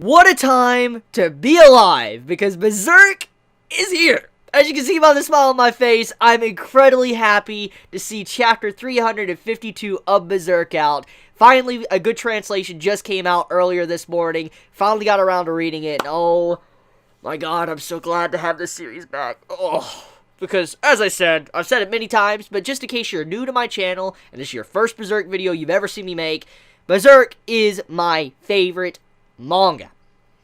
What a time to be alive, because Berserk is here. As you can see by the smile on my face, I'm incredibly happy to see chapter 352 of Berserk out. Finally, a good translation just came out earlier this morning. Finally got around to reading it, and oh my god, I'm so glad to have this series back. Oh, because, as I said, I've said it many times, but just in case you're new to my channel, and this is your first Berserk video you've ever seen me make, Berserk is my favorite manga.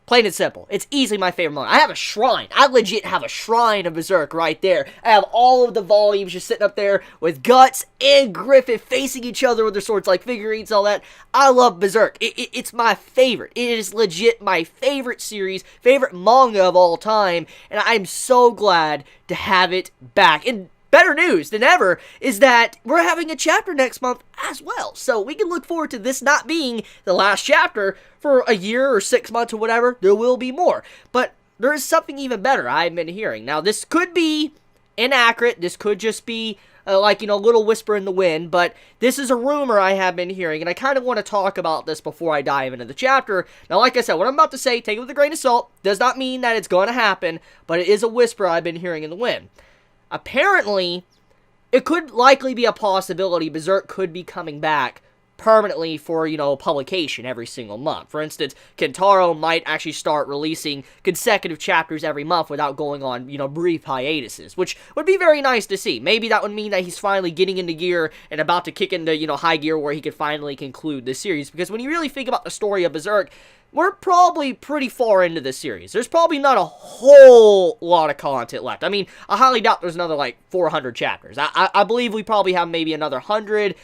Plain and simple. It's easily my favorite manga. I have a shrine. I legit have a shrine of Berserk right there. I have all of the volumes just sitting up there with Guts and Griffith facing each other with their swords like figurines and all that. I love Berserk. It's my favorite. It is legit my favorite series, favorite manga of all time, and I'm so glad to have it back. And better news than ever is that we're having a chapter next month as well. So we can look forward to this not being the last chapter for a year or 6 months or whatever. There will be more. But there is something even better I've been hearing. Now, this could be inaccurate. This could just be a little whisper in the wind. But this is a rumor I have been hearing. And I kind of want to talk about this before I dive into the chapter. Now, like I said, what I'm about to say, take it with a grain of salt. Does not mean that it's going to happen. But it is a whisper I've been hearing in the wind. Apparently, it could likely be a possibility Berserk could be coming back permanently for, publication every single month. For instance, Kentaro might actually start releasing consecutive chapters every month without going on, brief hiatuses, which would be very nice to see. Maybe that would mean that he's finally getting into gear and about to kick into, high gear where he could finally conclude the series. Because when you really think about the story of Berserk, we're probably pretty far into this series. There's probably not a whole lot of content left. I mean, I highly doubt there's another, 400 chapters. I believe we probably have maybe another 100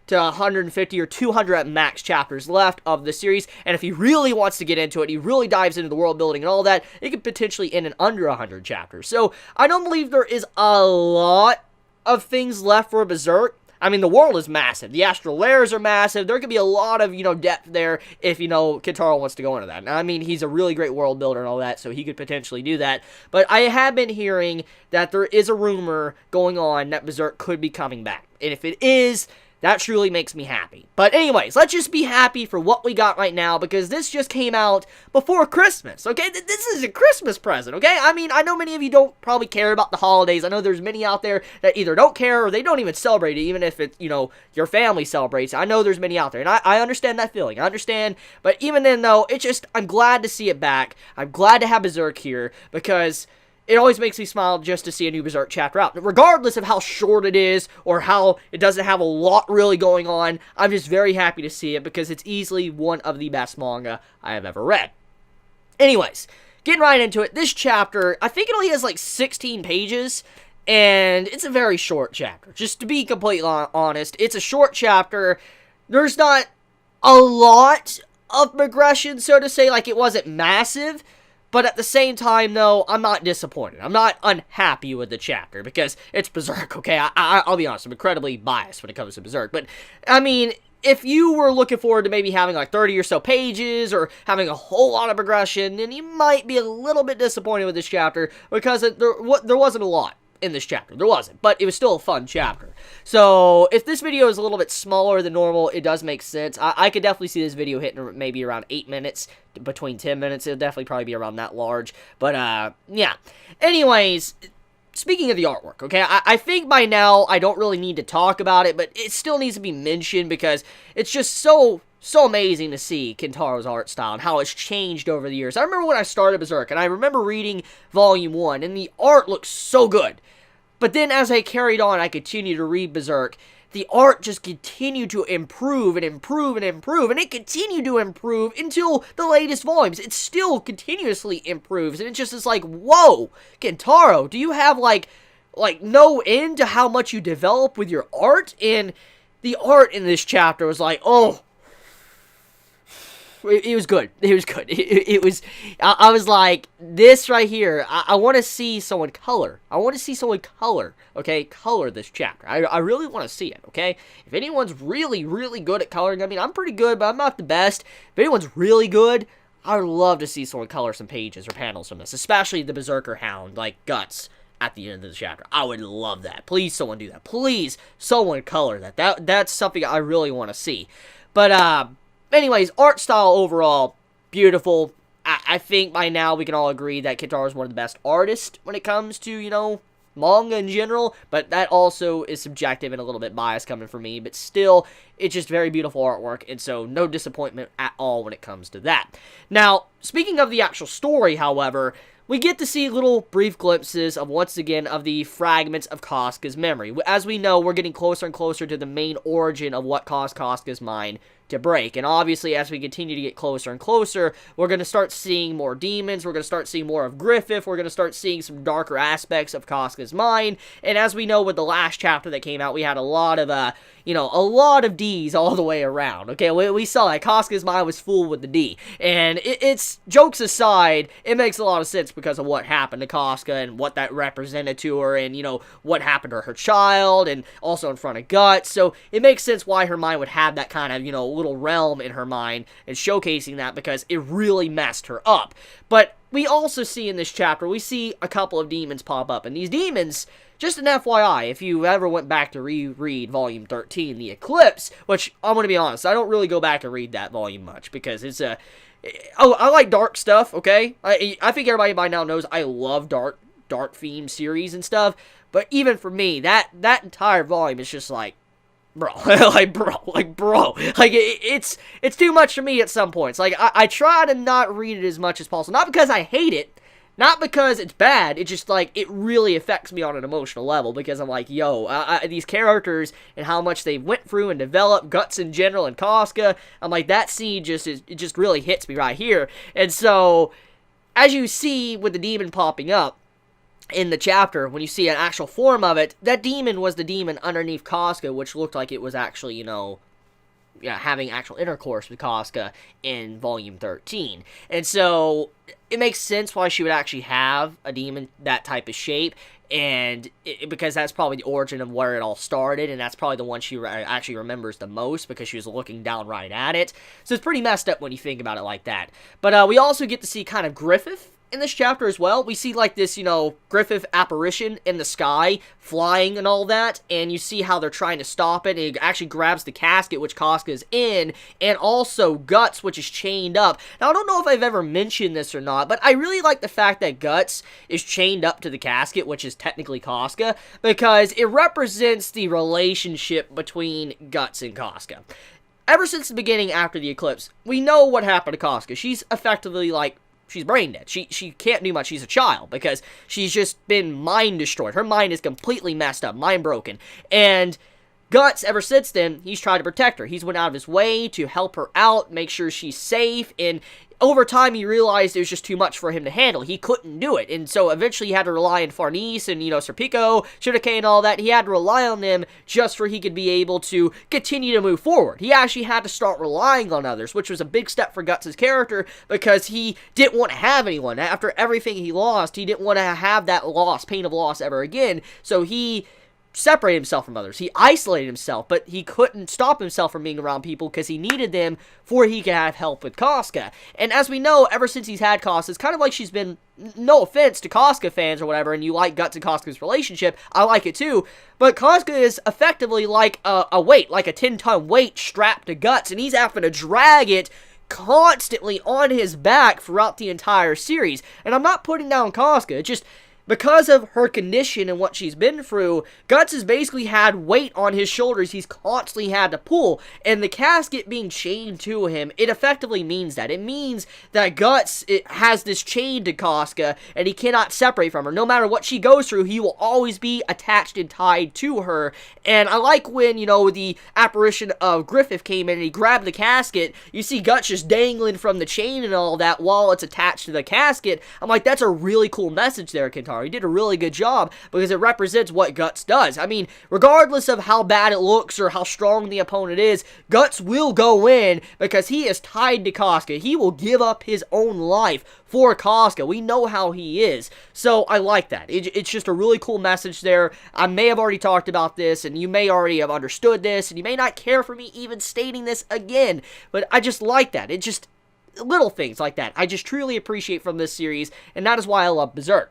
to 150 or 200 at max chapters left of the series. And if he really wants to get into it, he really dives into the world building and all that, it could potentially end in under 100 chapters. So, I don't believe there is a lot of things left for Berserk. I mean, the world is massive. The astral layers are massive. There could be a lot of, depth there if, Kentaro wants to go into that. Now, I mean, he's a really great world builder and all that, so he could potentially do that. But I have been hearing that there is a rumor going on that Berserk could be coming back. And if it is, that truly makes me happy. But anyways, let's just be happy for what we got right now, because this just came out before Christmas, okay? This is a Christmas present, okay? I mean, I know many of you don't probably care about the holidays. I know there's many out there that either don't care or they don't even celebrate it, even if it, your family celebrates. I know there's many out there, and I understand that feeling. I understand, but even then, though, it's just, I'm glad to see it back. I'm glad to have Berserk here, because it always makes me smile just to see a new Berserk chapter out. Regardless of how short it is, or how it doesn't have a lot really going on, I'm just very happy to see it, because it's easily one of the best manga I have ever read. Anyways, getting right into it, this chapter, I think it only has 16 pages, and it's a very short chapter. Just to be completely honest, it's a short chapter. There's not a lot of progression, so to say, it wasn't massive. But at the same time, though, I'm not disappointed. I'm not unhappy with the chapter, because it's Berserk, okay? I'll be honest, I'm incredibly biased when it comes to Berserk. But, I mean, if you were looking forward to maybe having 30 or so pages, or having a whole lot of progression, then you might be a little bit disappointed with this chapter, because there wasn't a lot in this chapter. There wasn't, but it was still a fun chapter. So, if this video is a little bit smaller than normal, it does make sense. I could definitely see this video hitting maybe around 8 minutes, between 10 minutes. It'll definitely probably be around that large. But, yeah. Anyways, speaking of the artwork, okay, I think by now I don't really need to talk about it, but it still needs to be mentioned, because it's just so amazing to see Kentaro's art style and how it's changed over the years. I remember when I started Berserk, and I remember reading Volume 1, and the art looked so good. But then as I carried on, I continued to read Berserk, the art just continued to improve and improve and improve, and it continued to improve until the latest volumes. It still continuously improves, and it just is whoa, Kentaro, do you have, no end to how much you develop with your art? And the art in this chapter was oh, it was good. It was good. It was, I was like, this right here, I want to see someone color. I want to see someone color, okay? Color this chapter. I really want to see it, okay? If anyone's really, really good at coloring, I mean, I'm pretty good, but I'm not the best. If anyone's really good, I would love to see someone color some pages or panels from this, especially the Berserker Hound, Guts, at the end of the chapter. I would love that. Please, someone do that. Please, someone color that. That's something I really want to see. But, anyways, art style overall, beautiful. I think by now we can all agree that Kentaro is one of the best artists when it comes to, you know, manga in general, but that also is subjective and a little bit biased coming from me, but still, it's just very beautiful artwork, and so no disappointment at all when it comes to that. Now, speaking of the actual story, however, we get to see little brief glimpses of, once again, of the fragments of Kafka's memory. As we know, we're getting closer and closer to the main origin of what caused Kafka's mind to break. And obviously, as we continue to get closer and closer, we're going to start seeing more demons, we're going to start seeing more of Griffith, we're going to start seeing some darker aspects of Kafka's mind. And as we know with the last chapter that came out, we had a lot of, a lot of D's all the way around. Okay, we saw that Kafka's mind was full with the D. And it's, jokes aside, it makes a lot of sense because of what happened to Kafka and what that represented to her and, what happened to her child and also in front of Guts. So it makes sense why her mind would have that kind of, little realm in her mind and showcasing that because it really messed her up. But we also see in this chapter, we see a couple of demons pop up. And these demons, just an FYI, if you ever went back to reread Volume 13, The Eclipse, which I'm going to be honest, I don't really go back and read that volume much because it's a... I like dark stuff, okay? I think everybody by now knows I love dark themed series and stuff. But even for me, that entire volume is just like, bro, it's too much for me at some points. Like, I try to not read it as much as possible. Not because I hate it, not because it's bad, it's just, like, it really affects me on an emotional level, because I'm like, yo, these characters, and how much they went through and developed, Guts in general, and Kafka, I'm like, that scene it just really hits me right here. And so, as you see with the demon popping up, in the chapter, when you see an actual form of it, that demon was the demon underneath Kafka, which looked like it was actually, having actual intercourse with Kafka in Volume 13. And so, it makes sense why she would actually have a demon that type of shape, and because that's probably the origin of where it all started, and that's probably the one she actually remembers the most, because she was looking down right at it. So it's pretty messed up when you think about it like that. But we also get to see kind of Griffith in this chapter as well. We see like this, Griffith apparition in the sky, flying and all that, and you see how they're trying to stop it. It actually grabs the casket, which Kafka is in, and also Guts, which is chained up. Now, I don't know if I've ever mentioned this or not, but I really like the fact that Guts is chained up to the casket, which is technically Kafka, because it represents the relationship between Guts and Kafka. Ever since the beginning after the eclipse, we know what happened to Kafka. She's effectively like, she's brain dead. She can't do much. She's a child because she's just been mind destroyed. Her mind is completely messed up, mind broken. And Guts, ever since then, he's tried to protect her. He's went out of his way to help her out, make sure she's safe, and over time, he realized it was just too much for him to handle. He couldn't do it, and so eventually he had to rely on Farnese and, Serpico, Shudake, and all that. He had to rely on them just for he could be able to continue to move forward. He actually had to start relying on others, which was a big step for Guts' character, because he didn't want to have anyone. After everything he lost, he didn't want to have that loss, pain of loss ever again, so he separated himself from others. He isolated himself, but he couldn't stop himself from being around people because he needed them for he could have help with Kafka. And as we know, ever since he's had Kafka, it's kind of like she's been, no offense to Kafka fans or whatever, and you like Guts and Kafka's relationship, I like it too, but Kafka is effectively like a weight, like a 10-ton weight strapped to Guts, and he's having to drag it constantly on his back throughout the entire series. And I'm not putting down Kafka, it's just because of her condition and what she's been through, Guts has basically had weight on his shoulders he's constantly had to pull, and the casket being chained to him, it effectively means that. It means that Guts has this chain to Kafka, and he cannot separate from her. No matter what she goes through, he will always be attached and tied to her. And I like when, the apparition of Griffith came in and he grabbed the casket, you see Guts just dangling from the chain and all that while it's attached to the casket. I'm like, that's a really cool message there, Kentaro. He did a really good job because it represents what Guts does. I mean, regardless of how bad it looks or how strong the opponent is, Guts will go in because he is tied to Kafka. He will give up his own life for Kafka. We know how he is. So I like that. It's just a really cool message there. I may have already talked about this, and you may already have understood this, and you may not care for me even stating this again, but I just like that. It just, little things like that I just truly appreciate from this series, and that is why I love Berserk.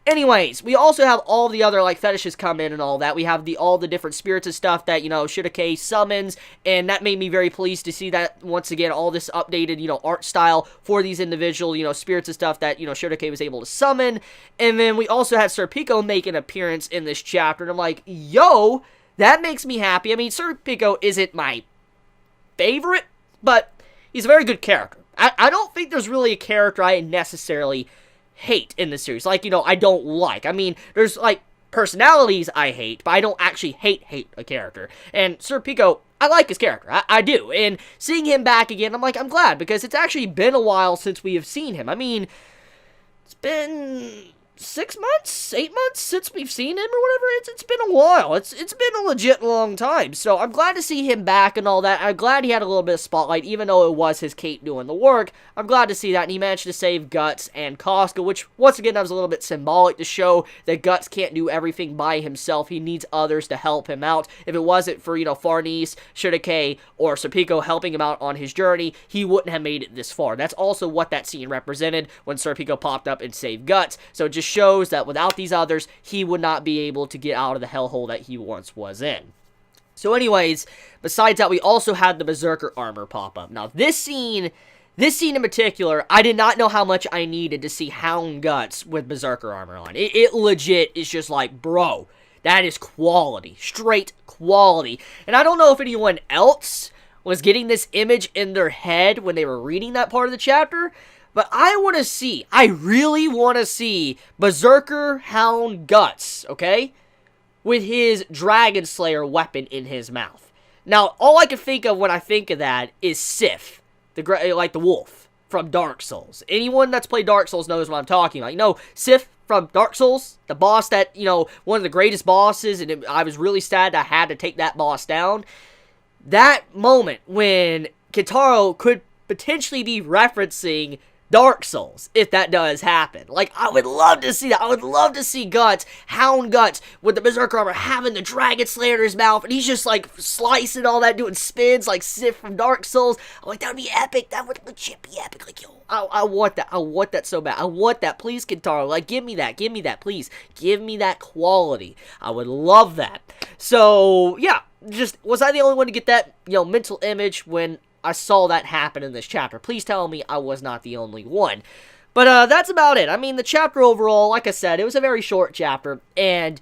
Anyways, we also have all the other, like, fetishes come in and all that. We have all the different spirits and stuff that, you know, Shirake summons, and that made me very pleased to see that, once again, all this updated, you know, art style for these individual, you know, spirits and stuff that, you know, Shirake was able to summon. And then we also had Sir Pico make an appearance in this chapter, and I'm like, yo, that makes me happy. I mean, Sir Pico isn't my favorite, but he's a very good character. I don't think there's really a character I necessarily hate in this series. Like, you know, I don't like. I mean, there's, like, personalities I hate, but I don't actually hate a character. And Sir Pico, I like his character. I do. And seeing him back again, I'm like, I'm glad, because it's actually been a while since we have seen him. I mean, it's been 6 months, 8 months since we've seen him or whatever. It's been a while. It's been a legit long time. So I'm glad to see him back and all that. I'm glad he had a little bit of spotlight, even though it was his cape doing the work. I'm glad to see that, and he managed to save Guts and Casca, which, once again, that was a little bit symbolic to show that Guts can't do everything by himself. He needs others to help him out. If it wasn't for, you know, Farnese, Shirake, or Serpico helping him out on his journey, he wouldn't have made it this far. That's also what that scene represented when Serpico popped up and saved Guts. So it just shows that without these others, he would not be able to get out of the hellhole that he once was in. So anyways, besides that, we also had the Berserker armor pop up. Now, this scene in particular, I did not know how much I needed to see Hound Guts with Berserker armor on. It legit is just like, bro, that is quality. Straight quality. And I don't know if anyone else was getting this image in their head when they were reading that part of the chapter, but I really want to see Berserker Hound Guts, okay? With his Dragon Slayer weapon in his mouth. Now, all I can think of when I think of that is SIF, like the wolf from Dark Souls. Anyone that's played Dark Souls knows what I'm talking about. You know, SIF from Dark Souls, the boss that, you know, one of the greatest bosses, and I was really sad I had to take that boss down. That moment when Kitaro could potentially be referencing Dark Souls, if that does happen. Like, I would love to see that. I would love to see Guts, Hound Guts, with the Berserker armor, having the Dragon Slayer in his mouth, and he's just, like, slicing all that, doing spins, like Sif from Dark Souls. I'm like, that would be epic. That would legit be epic. Like, yo, I want that. I want that so bad. I want that. Please, Kintaro. Like, give me that. Give me that, please. Give me that quality. I would love that. So, yeah, just, was I the only one to get that, you know, mental image when I saw that happen in this chapter? Please tell me I was not the only one. But that's about it. I mean, the chapter overall, like I said, it was a very short chapter, and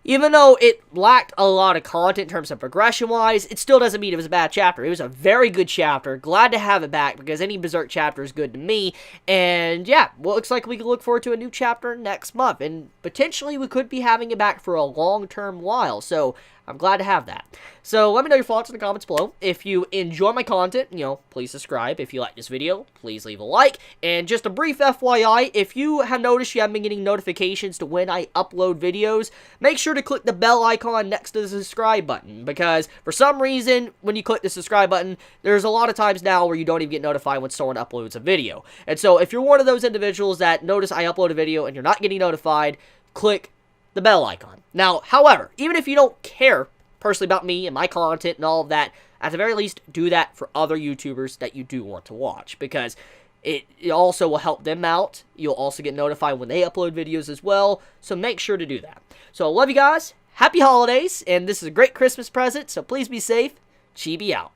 even though it lacked a lot of content in terms of progression-wise, it still doesn't mean it was a bad chapter. It was a very good chapter. Glad to have it back, because any Berserk chapter is good to me. And yeah, well, looks like we can look forward to a new chapter next month, and potentially we could be having it back for a long-term while. So I'm glad to have that. So let me know your thoughts in the comments below. If you enjoy my content, you know, please subscribe. If you like this video, please leave a like. And just a brief FYI, if you have noticed you haven't been getting notifications to when I upload videos, make sure to click the bell icon next to the subscribe button. Because for some reason, when you click the subscribe button, there's a lot of times now where you don't even get notified when someone uploads a video. And so if you're one of those individuals that notice I upload a video and you're not getting notified, click the bell icon. Now, however, even if you don't care personally about me and my content and all of that, at the very least, do that for other YouTubers that you do want to watch, because it also will help them out. You'll also get notified when they upload videos as well, so make sure to do that. So, I love you guys, happy holidays, and this is a great Christmas present, so please be safe. Chibi out.